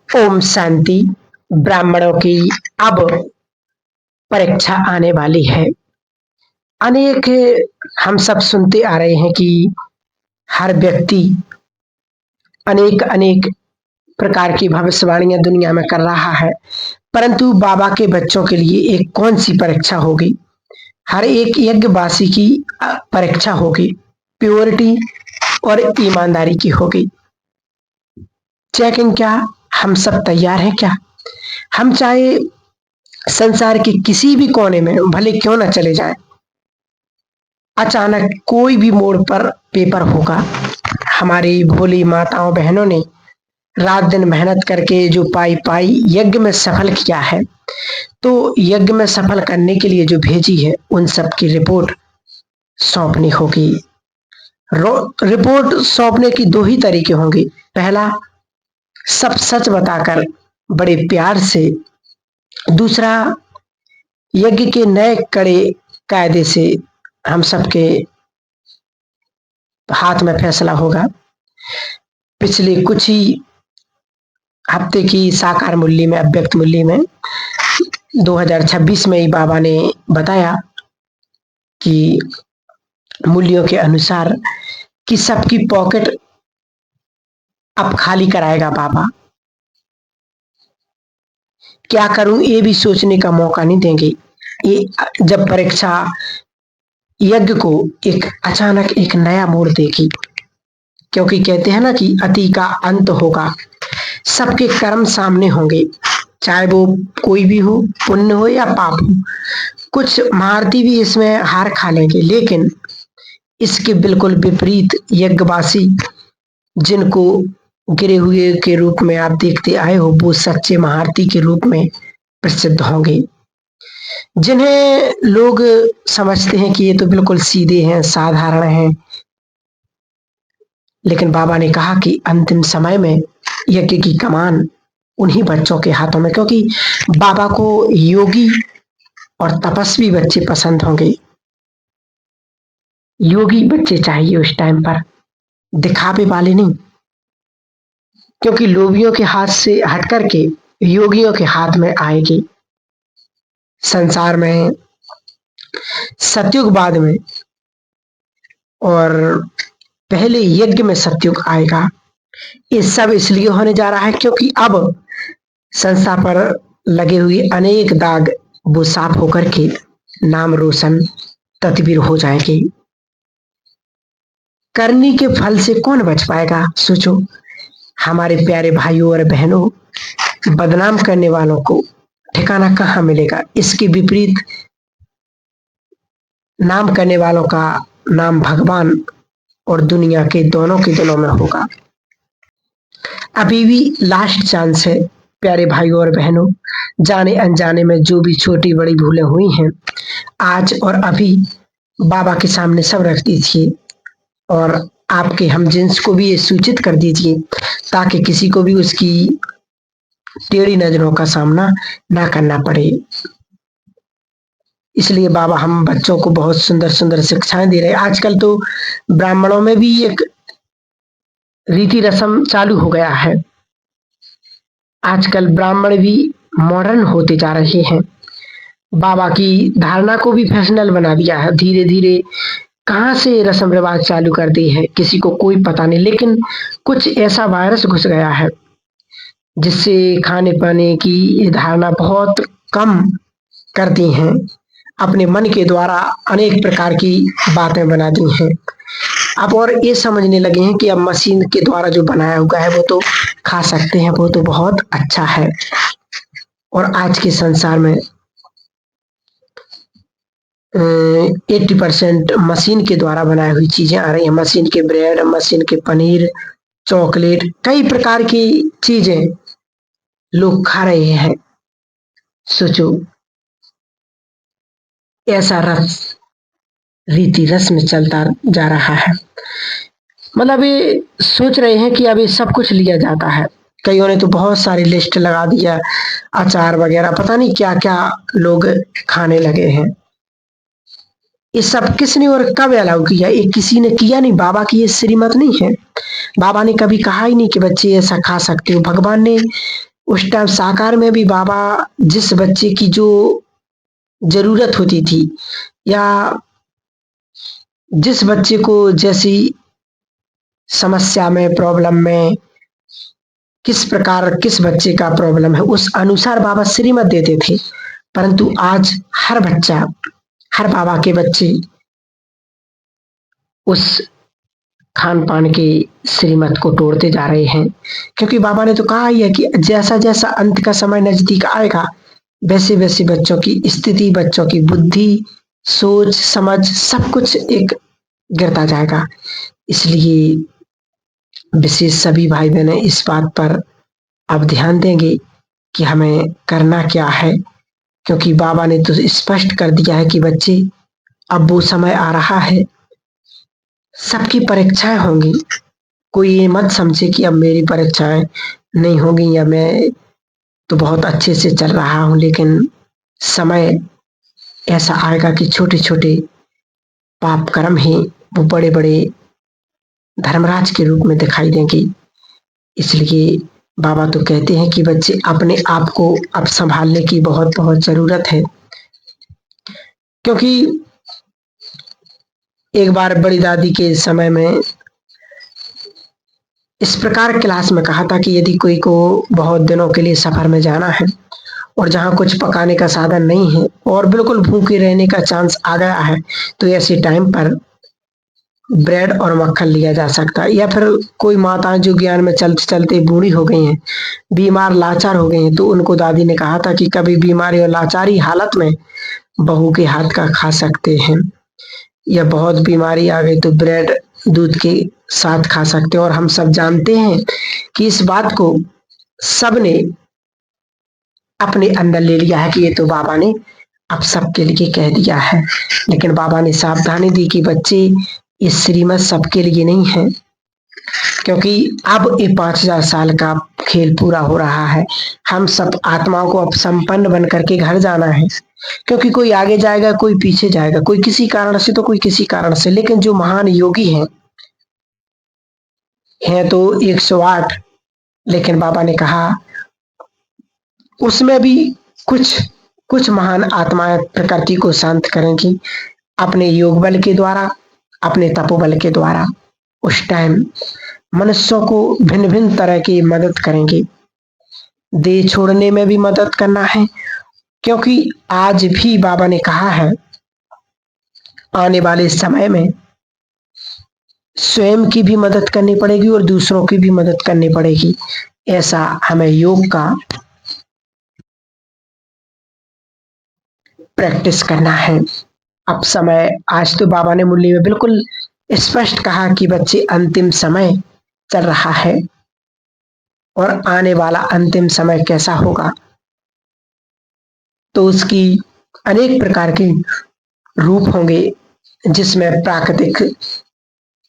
ओम शांति। ब्राह्मणों की अब परीक्षा आने वाली है। अनेक हम सब सुनते आ रहे हैं कि हर व्यक्ति अनेक अनेक प्रकार की भविष्यवाणियां दुनिया में कर रहा है, परंतु बाबा के बच्चों के लिए एक कौन सी परीक्षा होगी? हर एक यज्ञवासी की परीक्षा होगी, प्योरिटी और ईमानदारी की होगी। चेकिंग क्या? हम सब तैयार हैं क्या? हम चाहे संसार के किसी भी कोने में भले क्यों न चले जाएं, अचानक कोई भी मोड़ पर पेपर होगा। हमारी भोली माताओं बहनों ने रात दिन मेहनत करके जो पाई पाई यज्ञ में सफल किया है, तो यज्ञ में सफल करने के लिए जो भेजी है उन सब की रिपोर्ट सौंपनी होगी। रिपोर्ट सौंपने की दो ही तरीके होंगे। पहला, सब सच बताकर बड़े प्यार से। दूसरा, यज्ञ के नए कड़े कायदे से हम सबके हाथ में फैसला होगा। पिछले कुछ ही हफ्ते की साकार मूल्य में, अव्यक्त मूल्य में 2026 में ही बाबा ने बताया कि मूल्यों के अनुसार कि सबकी पॉकेट अब खाली कराएगा बाबा। क्या करूं ये भी सोचने का मौका नहीं देंगे। ये जब परीक्षा यज्ञ को एक अचानक एक नया मोड़ देगी, क्योंकि कहते हैं ना कि अति का अंत होगा। सबके कर्म सामने होंगे, चाहे वो कोई भी हो, पुण्य हो या पाप हो। कुछ महारथी भी इसमें हार खा लेंगे, लेकिन इसके बिल्कुल विपरीत यज्ञवासी जिनको गिरे हुए के रूप में आप देखते आए हो, वो सच्चे महारथी के रूप में प्रसिद्ध होंगे, जिन्हें लोग समझते हैं कि ये तो बिल्कुल सीधे हैं, साधारण हैं। लेकिन बाबा ने कहा कि अंतिम समय में यज्ञ की कमान उन्हीं बच्चों के हाथों में, क्योंकि बाबा को योगी और तपस्वी बच्चे पसंद होंगे। योगी बच्चे चाहिए उस टाइम पर, दिखावे वाले नहीं, क्योंकि लोभियों के हाथ से हट करके योगियों के हाथ में आएगी। संसार में सतयुग बाद में और पहले यज्ञ में सतयुग आएगा। ये सब इसलिए होने जा रहा है क्योंकि अब संसार पर लगे हुए अनेक दाग वो साफ होकर के नाम रोशन तदबीर हो जाएंगे। करनी के फल से कौन बच पाएगा? सोचो, हमारे प्यारे भाइयों और बहनों, बदनाम करने वालों को ठिकाना कहाँ मिलेगा? इसके विपरीत नाम करने वालों का नाम भगवान और दुनिया के दोनों के दिलों में होगा। अभी भी लास्ट चांस है प्यारे भाइयों और बहनों। जाने अनजाने में जो भी छोटी बड़ी भूलें हुई हैं, आज और अभी बाबा के सामने सब रख दीजिए और आपके हमजिन्स को भी ये सूचित कर दीजिए, ताकि किसी को भी उसकी टेढ़ी नजरों का सामना ना करना पड़े। इसलिए बाबा हम बच्चों को बहुत सुंदर सुंदर शिक्षाएं दे रहे हैं। आजकल तो ब्राह्मणों में भी एक रीति रस्म चालू हो गया है। आजकल ब्राह्मण भी मॉडर्न होते जा रहे हैं। बाबा की धारणा को भी फैशनल बना दिया है। धीरे धीरे कहाँ से रस्म रिवाज चालू कर दी है किसी को कोई पता नहीं, लेकिन कुछ ऐसा वायरस घुस गया है जिससे खाने पाने की धारणा बहुत कम कर दी हैं। अपने मन के द्वारा अनेक प्रकार की बातें बना दी हैं। अब और ये समझने लगे हैं कि अब मशीन के द्वारा जो बनाया हुआ है वो तो खा सकते हैं, वो तो बहुत अच्छा है। और आज के संसार में 80% मशीन के द्वारा बनाई हुई चीजें आ रही हैं। मशीन के ब्रेड, मशीन के पनीर, चॉकलेट, कई प्रकार की चीजें लोग खा रहे हैं। सोचो, ऐसा रीति रस्म चलता जा रहा है। मतलब ये सोच रहे हैं कि अब ये सब कुछ लिया जाता है। कईयों ने तो बहुत सारी लिस्ट लगा दिया, अचार वगैरह, पता नहीं क्या क्या लोग खाने लगे हैं। ये सब किसने और कब अलाउ किया? ये किसी ने किया नहीं। बाबा की ये श्रीमत नहीं है। बाबा ने कभी कहा ही नहीं कि बच्चे ऐसा खा सकते हो। भगवान ने उस टाइम साकार में भी बाबा जिस बच्चे की जो ज़रूरत होती थी या जिस बच्चे को जैसी समस्या में, प्रॉब्लम में, किस प्रकार किस बच्चे का प्रॉब्लम है, उस अनुसार बाबा श्रीमत देते थे। परंतु आज हर बच्चा, हर बाबा के बच्चे उस खान-पान की श्रीमत को तोड़ते जा रहे हैं। क्योंकि बाबा ने तो कहा ही है कि जैसा-जैसा अंत का समय नज़दीक आएगा, वैसे-वैसे बच्चों की स्थिति, बच्चों की बुद्धि, सोच, समझ सब कुछ एक गिरता जाएगा। इसलिए विशेष सभी भाई-बहनें इस बात पर अब ध्यान देंगे कि हमें करना क्या है, क्योंकि बाबा ने तो स्पष्ट कर दिया है कि बच्चे अब वो समय आ रहा है, सबकी परीक्षाएँ होंगी। कोई ये मत समझे कि अब मेरी परीक्षाएँ नहीं होंगी या मैं तो बहुत अच्छे से चल रहा हूँ, लेकिन समय ऐसा आएगा कि छोटे-छोटे पाप कर्म ही वो बड़े-बड़े धर्मराज के रूप में दिखाई देंगे। इसलिए बाबा तो कहते हैं कि बच्चे अपने आप को अब सँभालने की बहुत-बहुत ज़रूरत है। क्योंकि एक बार बड़ी दादी के समय में इस प्रकार क्लास में कहा था कि यदि कोई को बहुत दिनों के लिए सफ़र में जाना है और जहाँ कुछ पकाने का साधन नहीं है और बिल्कुल भूखे रहने का चांस आ गया है, तो ऐसे टाइम पर ब्रेड और मक्खन लिया जा सकता है। या फिर कोई माताएँ जो ज्ञान में चलते-चलते बूढ़ी हो गई हैं, बीमार लाचार हो गई हैं, तो उनको दादी ने कहा था कि कभी बीमारी और लाचारी हालत में बहू के हाथ का खा सकते हैं, या बहुत बीमारी आ गई तो ब्रेड दूध के साथ खा सकते हैं। और हम सब जानते हैं कि इस बात को सबने अपने अंदर ले लिया है कि ये तो बाबा ने अब सबके लिए कह दिया है। लेकिन बाबा ने सावधानी दी कि बच्चे ये श्रीमत सबके लिए नहीं है, क्योंकि अब ये 5000 साल का खेल पूरा हो रहा है। हम सब आत्माओं को अब संपन्न बन करके घर जाना है, क्योंकि कोई आगे जाएगा, कोई पीछे जाएगा, कोई किसी कारण से तो कोई किसी कारण से। लेकिन जो महान योगी हैं तो 108, लेकिन बाबा ने कहा उसमें भी कुछ कुछ महान आत्माएं प्रकृति को शांत करेंगी अपने योग बल के द्वारा, अपने तपोबल के द्वारा। उस टाइम मनुष्यों को भिन्न भिन्न तरह की मदद करेंगे। देह छोड़ने में भी मदद करना है, क्योंकि आज भी बाबा ने कहा है आने वाले समय में स्वयं की भी मदद करनी पड़ेगी और दूसरों की भी मदद करनी पड़ेगी। ऐसा हमें योग का प्रैक्टिस करना है। अब समय, आज तो बाबा ने मुरली में बिल्कुल स्पष्ट कहा कि बच्चे अंतिम समय चल रहा है और आने वाला अंतिम समय कैसा होगा, तो उसकी अनेक प्रकार के रूप होंगे, जिसमें प्राकृतिक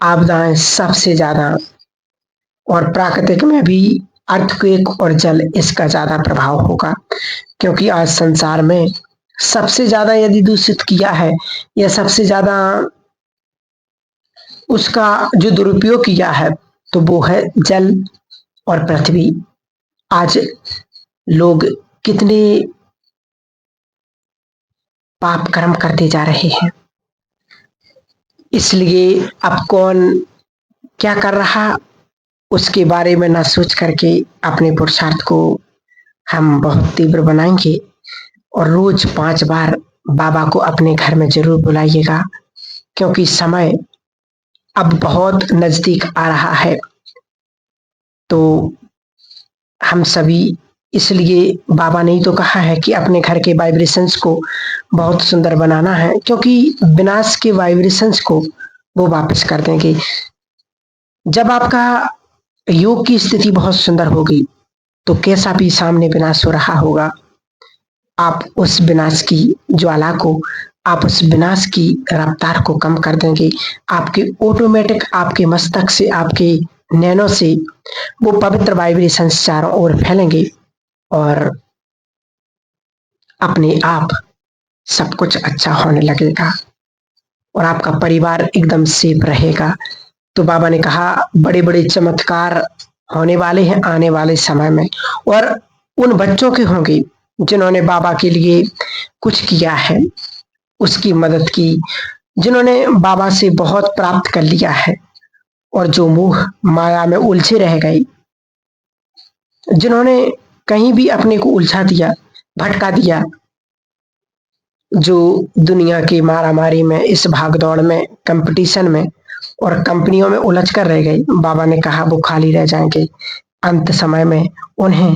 आपदाएं सबसे ज्यादा, और प्राकृतिक में भी अर्थक्वेक और जल, इसका ज्यादा प्रभाव होगा। क्योंकि आज संसार में सबसे ज्यादा यदि दूषित किया है या सबसे ज्यादा उसका जो दुरुपयोग किया है तो वो है जल और पृथ्वी। आज लोग कितने पाप कर्म करते जा रहे हैं, इसलिए अब कौन क्या कर रहा उसके बारे में ना सोच करके अपने पुरुषार्थ को हम बहुत तीव्र बनाएंगे। और रोज 5 बार बाबा को अपने घर में जरूर बुलाइएगा, क्योंकि समय अब बहुत नजदीक आ रहा है। तो हम सभी, इसलिए बाबा ने ही तो कहा है कि अपने घर के वाइब्रेशंस को बहुत सुंदर बनाना है, क्योंकि विनाश के वाइब्रेशंस को वो वापस कर देंगे। जब आपका योग की स्थिति बहुत सुंदर होगी तो कैसा भी सामने विनाश हो रहा होगा, आप उस विनाश की ज्वाला को, आप उस विनाश की रफ्तार को कम कर देंगे। आपके ऑटोमेटिक, आपके मस्तक से, आपके नैनों से वो पवित्र वाइब्रेशंस चारों ओर फैलेंगे और अपने आप सब कुछ अच्छा होने लगेगा और आपका परिवार एकदम सेफ रहेगा। तो बाबा ने कहा बड़े बड़े चमत्कार होने वाले हैं आने वाले समय में। और उन बच्चों के होंगे जिन्होंने बाबा के लिए कुछ किया है, उसकी मदद की, जिन्होंने बाबा से बहुत प्राप्त कर लिया है और जो मोह माया में उलझे रह गए, जिन्होंने कहीं भी अपने को उलझा दिया, भटका दिया, जो दुनिया की मारामारी में, इस भागदौड़ में, कंपटीशन में और कंपनियों में उलझ कर रह गए, बाबा ने कहा वो खाली रह जाएंगे। अंत समय में उन्हें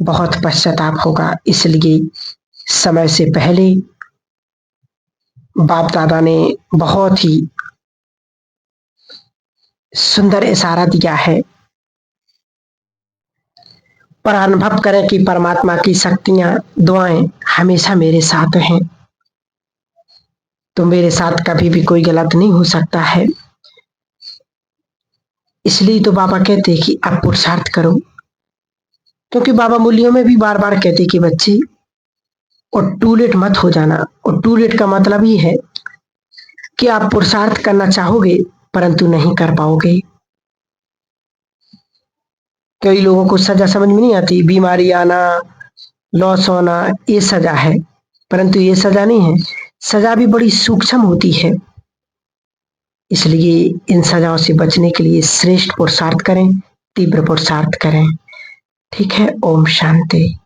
बहुत पश्चाताप होगा। इसलिए समय से पहले बाप दादा ने बहुत ही सुंदर इशारा दिया है। पर अनुभव करें कि परमात्मा की शक्तियां, दुआएं हमेशा मेरे साथ हैं, तो मेरे साथ कभी भी कोई गलत नहीं हो सकता है। इसलिए तो बाबा कहते हैं कि आप पुरुषार्थ करो, क्योंकि बाबा मूल्यों में भी बार बार कहते कि बच्चे और टू लेट मत हो जाना। और टू लेट का मतलब ये है कि आप पुरुषार्थ करना चाहोगे परंतु नहीं कर पाओगे। कई लोगों को सजा समझ में नहीं आती, बीमारी आना, लॉस होना, ये सजा है, परंतु ये सजा नहीं है। सजा भी बड़ी सूक्ष्म होती है। इसलिए इन सजाओं से बचने के लिए श्रेष्ठ पुरुषार्थ करें, तीव्र पुरुषार्थ करें। ठीक है, ओम शांति।